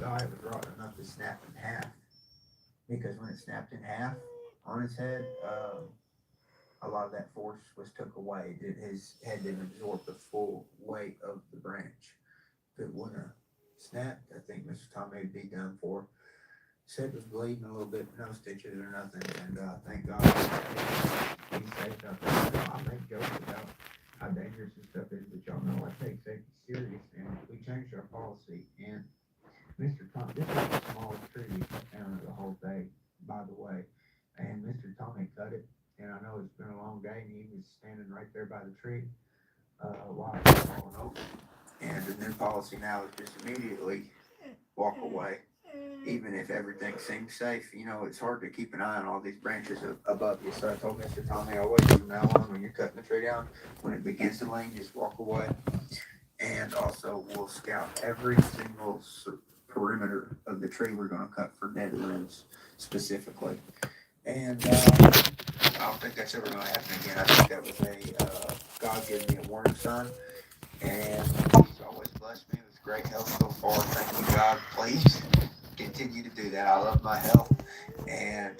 guy was rotten enough to snap in half. Because when it snapped in half on his head, a lot of that force was took away. His head didn't absorb the full weight of the branch. If it wouldn't have snapped, I think Mr. Tommy would be done for. Said was bleeding a little bit, no stitches or nothing, and thank God he's safe out there. I make jokes about how dangerous this stuff is, but y'all know I take safety serious, and we changed our policy. And Mr. Tom, this is the smallest tree we cut down of the whole day, by the way. And Mr. Tommy cut it, and I know it's been a long day, and he was standing right there by the tree while it was falling over. And the new policy now is just immediately walk away, even if everything seems safe. You know, it's hard to keep an eye on all these branches above you. So I told Mr. Tommy, always from now on, when you're cutting the tree down, when it begins to lean, just walk away. And also, we'll scout every single perimeter of the tree we're going to cut for dead limbs specifically. And I don't think that's ever going to happen again. I think that was God giving me a warning sign. And he's always blessed me with great health so far. Thank you, God. Please continue to do that. I love my health. And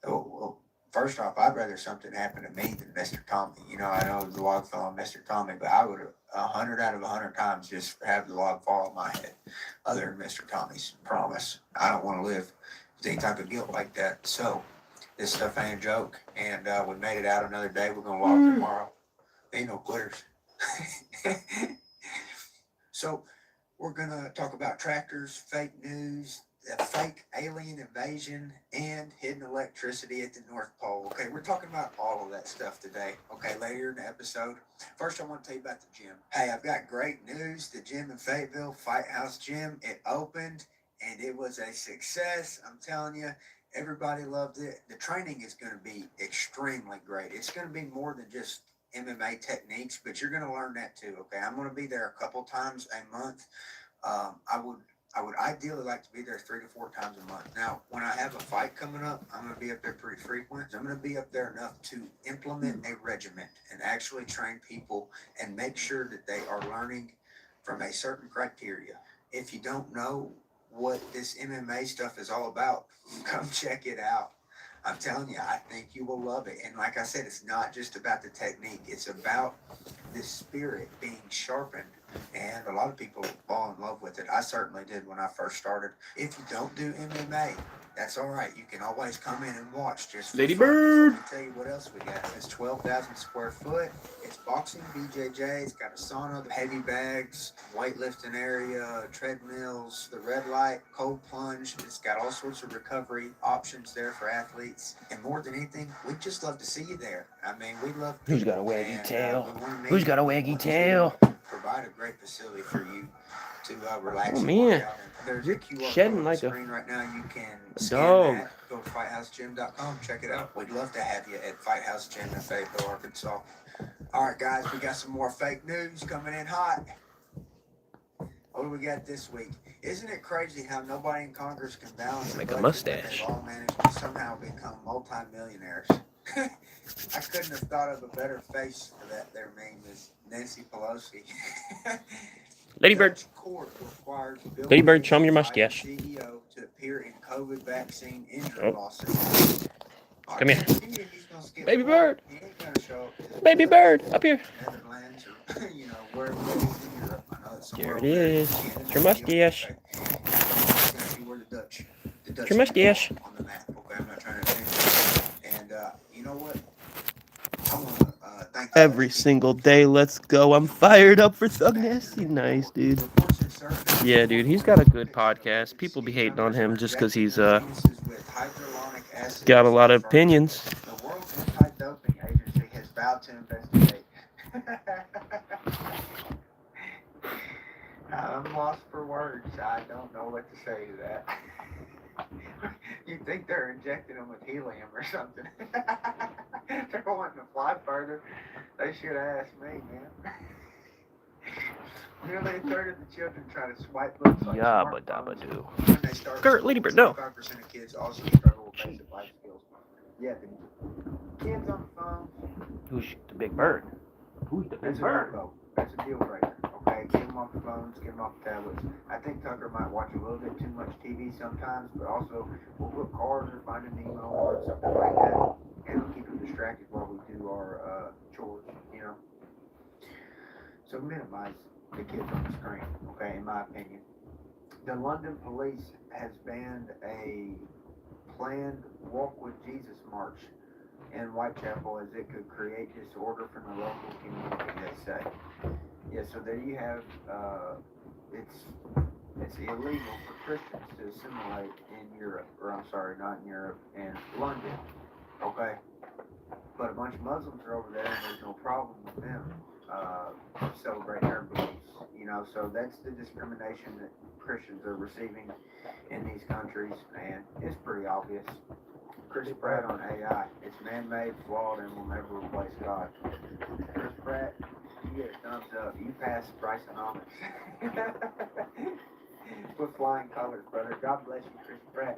well, first off, I'd rather something happen to me than Mr. Tommy. You know, I know the log fell on Mr. Tommy, but I would 100 out of 100 times just have the log fall on my head. Other than Mr. Tommy's, promise. I don't want to live with any type of guilt like that. So this stuff ain't a joke. And we made it out another day. We're gonna walk tomorrow. Ain't no quitters. So we're gonna talk about tractors, fake news, fake alien invasion, and hidden electricity at the North Pole. Okay, we're talking about all of that stuff today. Okay, later in the episode. First, I want to tell you about the gym. Hey, I've got great news. The gym in Fayetteville, Fight House Gym, it opened and it was a success. I'm telling you, everybody loved it. The training is going to be extremely great. It's going to be more than just MMA techniques, but you're going to learn that too. Okay, I'm going to be there a couple times a month. I would ideally like to be there 3 to 4 times a month. Now, when I have a fight coming up, I'm going to be up there pretty frequent. I'm going to be up there enough to implement a regiment and actually train people and make sure that they are learning from a certain criteria. If you don't know what this MMA stuff is all about, come check it out. I'm telling you, I think you will love it. And like I said, it's not just about the technique. It's about the spirit being sharpened. And a lot of people fall in love with it. I certainly did when I first started. If you don't do MMA, that's all right. You can always come in and watch just for Ladybird. Let me tell you what else we got. It's 12,000 square foot. It's boxing, BJJ. It's got a sauna, heavy bags, weightlifting area, treadmills, the red light, cold plunge. It's got all sorts of recovery options there for athletes. And more than anything, we'd just love to see you there. I mean, we love people. Who's got a waggy tail? Who's got a waggy tail? Provide a great facility for you to relax. Oh, and man. work out. There's You're a QR shedding code on like the a screen right now. You can scan dog. that. Go to fighthousegym.com. Check it out. We'd love to have you at Fight House Gym in Fayetteville, Arkansas. All right, guys, we got some more fake news coming in hot. What do we got this week? Isn't it crazy how nobody in Congress can balance Make a a budget, mustache. but they've all managed to somehow become multimillionaires? I couldn't have thought of a better face for that there meme as Nancy Pelosi. Ladybird. Judge court requires Bill Ladybird, Gates show 'em your to mustache. hire CEO to appear in COVID vaccine injury Oh. lawsuit. Come here. He's gonna skip Baby court. bird. He ain't gonna show up to the Baby bird, up here. Netherlands or wherever it is in Europe. I know it's somewhere There it over there. is. It's your mustache. Okay. He's gonna see where the Dutch It's your mustache. on the map. Okay, I'm not trying to change it. And you know what? I want to thank Every single day, let's go. I'm fired up for Thug Nasty. Nice, dude. Yeah, dude, he's got a good podcast. People be hating on him just because he's got a lot of opinions. The World Anti-Doping Agency has vowed to investigate. I'm lost for words. I don't know what to say to that. You'd think they're injecting them with helium or something. They're wanting to fly further. They should have asked me, man. Nearly a third of the children try to swipe books like Yabba smartphones. dabba doo. When they start Gert, school, Ladybird, no. 25% of kids also struggle with basic life skills. Yeah, the kids on the phone. Who's the big bird? Who's the big That's a bird? no-go. That's a deal breaker. Okay, get them off the phones, get them off the tablets. I think Tucker might watch a little bit too much TV sometimes, but also we'll put cars or find a Nemo or something like that, and it'll keep them distracted while we do our chores, you know. So minimize the kids on the screen, okay, in my opinion. The London police has banned a planned Walk with Jesus march in Whitechapel as it could create disorder from the local community, they say. Yeah, so there you have, it's illegal for Christians to assimilate in Europe, or I'm sorry, not in Europe, in London, okay? But a bunch of Muslims are over there and there's no problem with them celebrating their beliefs, you know, so that's the discrimination that Christians are receiving in these countries, and it's pretty obvious. Chris Pratt on AI, it's man-made, flawed, and will never replace God. Chris Pratt, you get a thumbs up. You pass Brysonomics. With flying colors, brother. God bless you, Chris Pratt.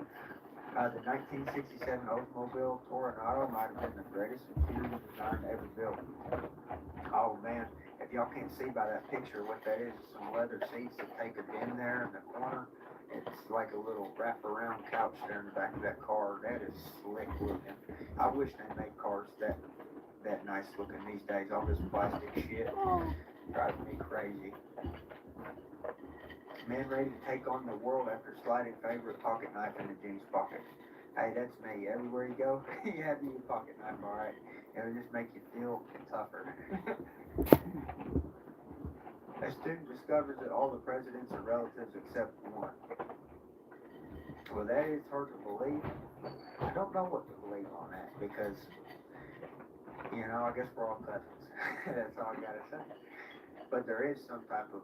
The 1967 Oldsmobile Toronado might have been the greatest interior design ever built. Oh man, if y'all can't see by that picture what that is, some leather seats that take a bend there in the corner. It's like a little wrap-around couch there in the back of that car. That is slick looking. I wish they made cars that nice looking these days. All this plastic shit drives me crazy. Man ready to take on the world after sliding favorite pocket knife in the jeans pocket. Hey, that's me. Everywhere you go, you have your pocket knife, alright? It'll just make you feel tougher. A student discovers that all the presidents are relatives except one. Well, that is hard to believe. I don't know what to believe on that because, you know, I guess we're all cousins. That's all I gotta say. But there is some type of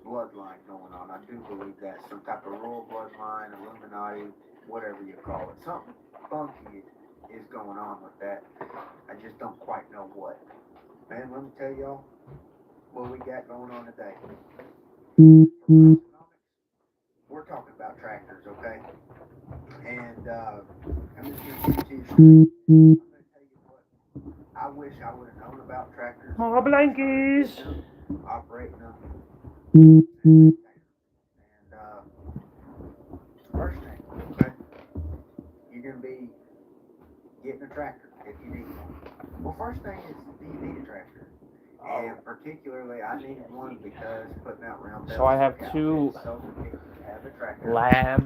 bloodline going on. I do believe that. Some type of royal bloodline, Illuminati, whatever you call it. Something funky is going on with that. I just don't quite know what. Man, let me tell y'all what we got going on today. We're talking about tractors, okay? And I'm just going to give it to you straight. I'm going to tell you what. I wish I would have known about tractors. More blankies. Operating them. And first thing, okay? You're going to be getting a tractor if you need one. Well, first thing is, do you need a tractor? And particularly, I needed one because putting out round bells. So I have two lab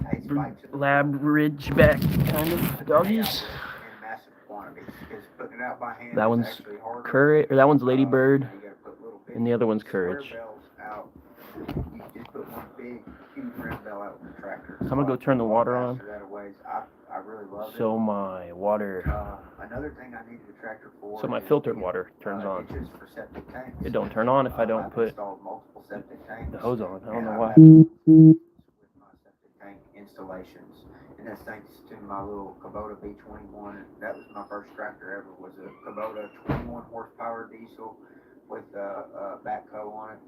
ridgeback kind of doggies. In massive quantities, because putting it out by hand that is one's actually harder. courage, or that one's Ladybird, You gotta put little and the other one's square Courage. bells out. You just put one big, huge round bell out with the tractor. I'm gonna go turn the water on. I really love it. So my water. Another thing I needed a tractor for. So my filtered water turns on. For septic tanks. It don't turn on if I don't put multiple septic tanks. the hose on. I don't know why. With my septic tank installations, and that's thanks to my little Kubota B21. That was my first tractor ever. Was a Kubota 21 horsepower diesel with a backhoe on it,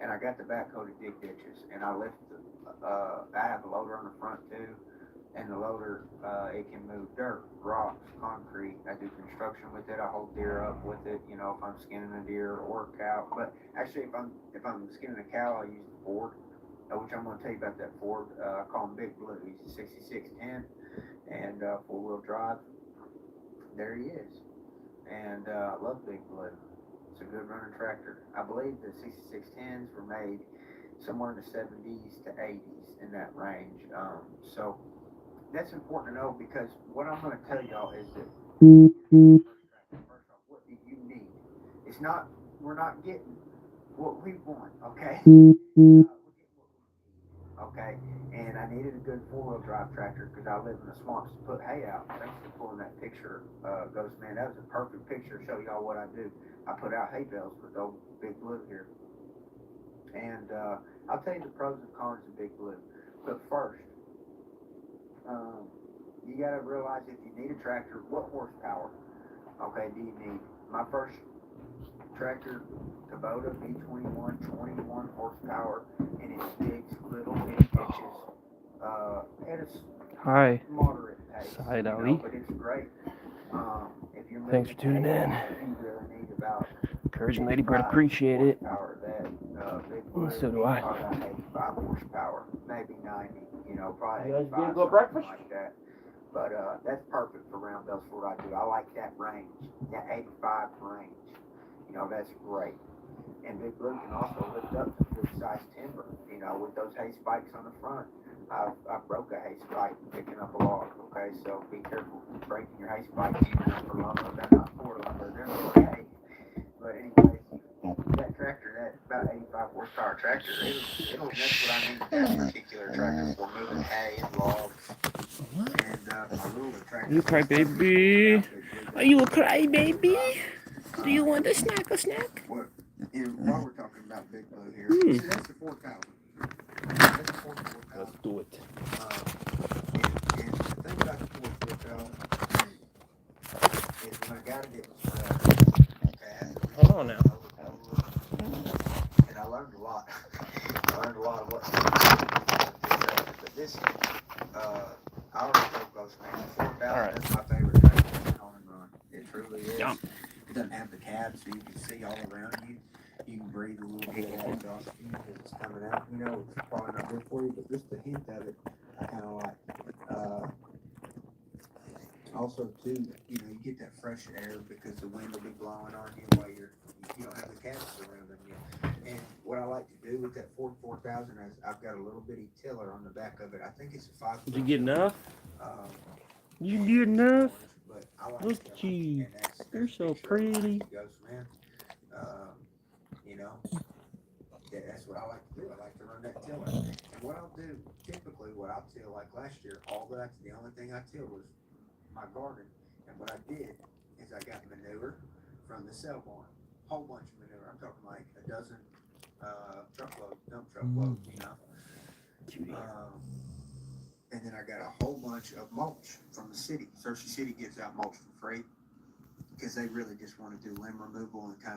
and I got the backhoe to dig ditches, and I lift. I have a loader on the front too. And the loader, it can move dirt, rocks, concrete. I do construction with it. I hold deer up with it. You know, if I'm skinning a deer or a cow. But actually, if I'm skinning a cow, I use the Ford, which I'm going to tell you about that Ford. I call him Big Blue. He's a 6610 and 4-wheel drive. There he is. And I love Big Blue. It's a good running tractor. I believe the 6610s were made somewhere in the 70s to 80s in that range. So that's important to know because what I'm going to tell y'all is that first off, what do you need? It's not, we're not getting what we want, okay? We're getting what we need, okay? And I needed a good 4-wheel drive tractor because I live in the swamps to put hay out. Thanks for pulling that picture, Ghost Man. That was a perfect picture to show y'all what I do. I put out hay bales with old Big Blue here. And I'll tell you the pros and cons of Big Blue. But first, you got to realize if you need a tractor, what horsepower, okay, do you need? My first tractor, Kubota B21, 21 horsepower, and it digs little bitty ditches at a moderate pace, Side you know, but it's great. If you're Thanks for tuning in. you really need about Encouraging Ladybird, appreciate it. horsepower. That big blue So do I. probably about 85 horsepower, maybe 90. You know, probably You guys 85, gonna go something breakfast? like that. But that's perfect for round belts for what I do. I like that range, that 85 range. You know, that's great. And Big Blue can also lift up to good sized timber. You know, with those hay spikes on the front. I broke a hay spike picking up a log. Okay, so be careful breaking your hay spikes for lumber. They're not for lumber. They're for hay. But anyways, that tractor, that about 85 horsepower tractor, it'll that's what I need that particular tractor for, moving hay and logs. And my ruler tractor. You cry, baby. Are you a crybaby? Do you want a snack? What? While we're talking about Big Blue here, see, that's the 4,000. That's the 4,000. Let's do it. And the thing about the 4,000 is when I got it was Hold on now. and I learned a lot. I learned a lot of what. But this, I already told Ghost Man, 4,000. All right. That's my favorite tractor on and run. It truly is. Jump. It doesn't have the cab, so you can see all around you. You can breathe a little bit of that exhaust fumes as it's coming out. You know, it's probably not good for you, but just the hint of it, I kind of like. Also, too, you know, you get that fresh air because the wind will be blowing on you while you don't have the cabs surrounding you. And what I like to do with that Ford 4000 is I've got a little bitty tiller on the back of it. I think it's a 5. Did you get enough? You get enough? Look at you. You're so pretty. You know, yeah, that's what I like to do. I like to run that tiller. And what I'll do, typically what I'll till, like last year, the only thing I tilled was my garden. And what I did is I got manure from the cell barn. Whole bunch of manure. I'm talking like a dozen dump truckloads, you know. And then I got a whole bunch of mulch from the city. Searcy City gives out mulch for free because they really just want to do limb removal and kind of